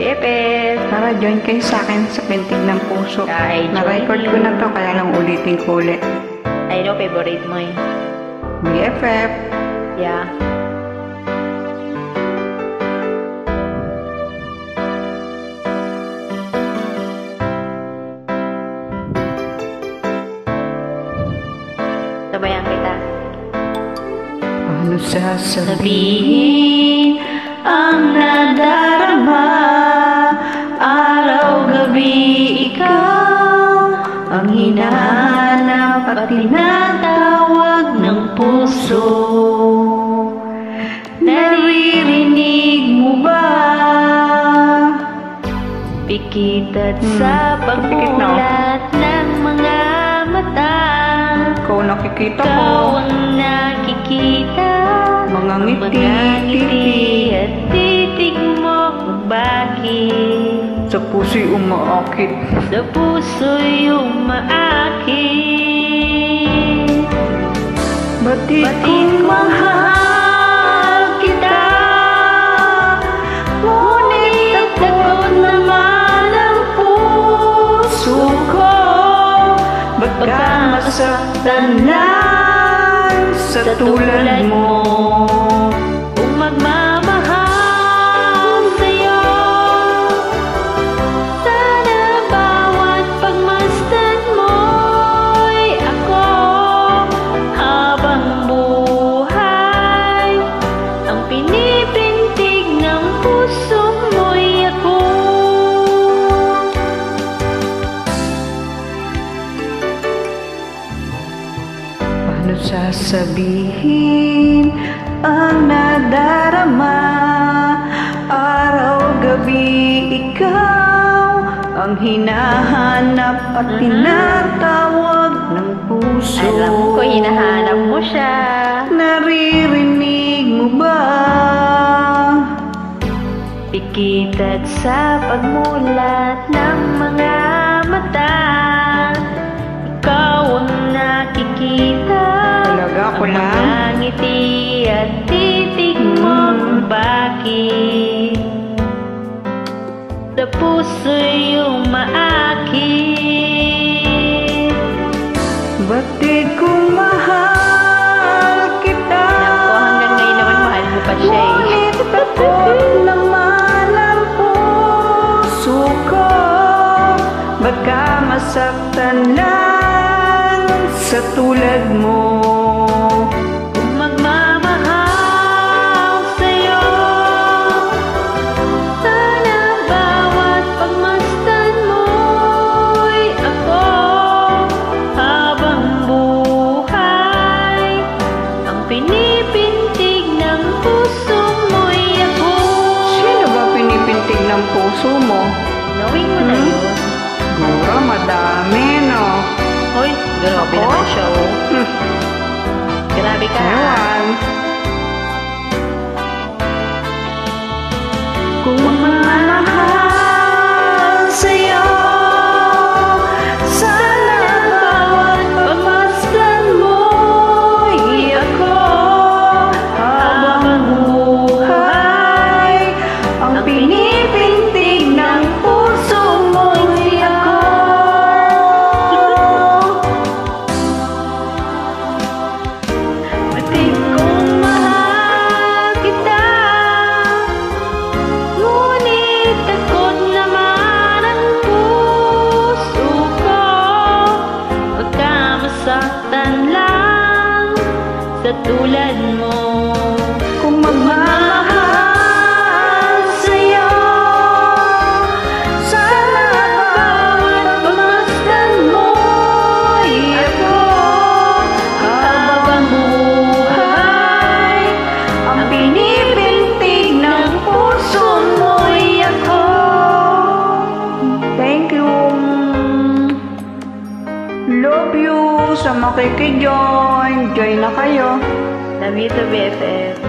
BFF. Tara, join kayo sa akin sa Pintig ng Puso. Na-record ko na to, kaya lang ulitin ko ulit. I know, favorite mo eh. BFF. Yeah. Sabayan kita. Ano Sabihin ang nadarama, araw-gabi ikaw ang hinahanap at tinatawag ng puso. Naririnig mo ba? Pikit at sa pagmulat ng mga mata, ikaw nakikita ko. ikaw ang nakikita, Mga ngiti at titig mo kung bakit Sa puso'y umaakit. sa puso'y umaakit. Batid Batid kong mahal kita, ngunit takot naman ang puso ko. baka masaktan lang sa tulad mo. Kung magmamahal sa'yo, sana bawat pagmasdan mo'y ako. Habang buhay, ang pinipintig ng puso mo'y ako. Paano sasabihin ang nadarama, araw-gabi ikaw ang hinahanap at tinatawag ng puso. Alam ko, hinahanap mo siya. Naririnig mo ba? Pikit at sa pagmulat ng mga mata, ikaw ang nakikita. Talaga ko ang lang? mga ngiti at titig mo kung bakit sa puso'y umaakit. Batid kong mahal kita. Alam ko, hanggang ngayon naman mahal mo pa siya eh. Ngunit takot naman ang puso ko, baka masaktan lang sa tulad mo. Kung magmamahal sa'yo, sana bawat pagmasdan mo'y ako. Habang buhay, ang pinipintig ng puso mo'y ako. Sino ba pinipintig ng puso mo? Knowing mo na yun. Gura, madami, no? Hoy, grabe Ako? naman siya oh. Grabe ka ha. Ewan. Kung mahal sa'yo, sana bawat pagmasdan mo'y ako. Habang buhay, ang pinipintig ng puso mo'y ako. Batid kong mahal kita, ngunit takot naman ang puso ko. Baka masaktan lang sa tulad mo. Kung magmamahal sa'yo, sana bawat pagmasdan mo'y ako. Habang buhay, ang pinipintig ng puso mo'y ako. Thank you. Love you sa makikijoin. Join na kayo. Love you to BFF.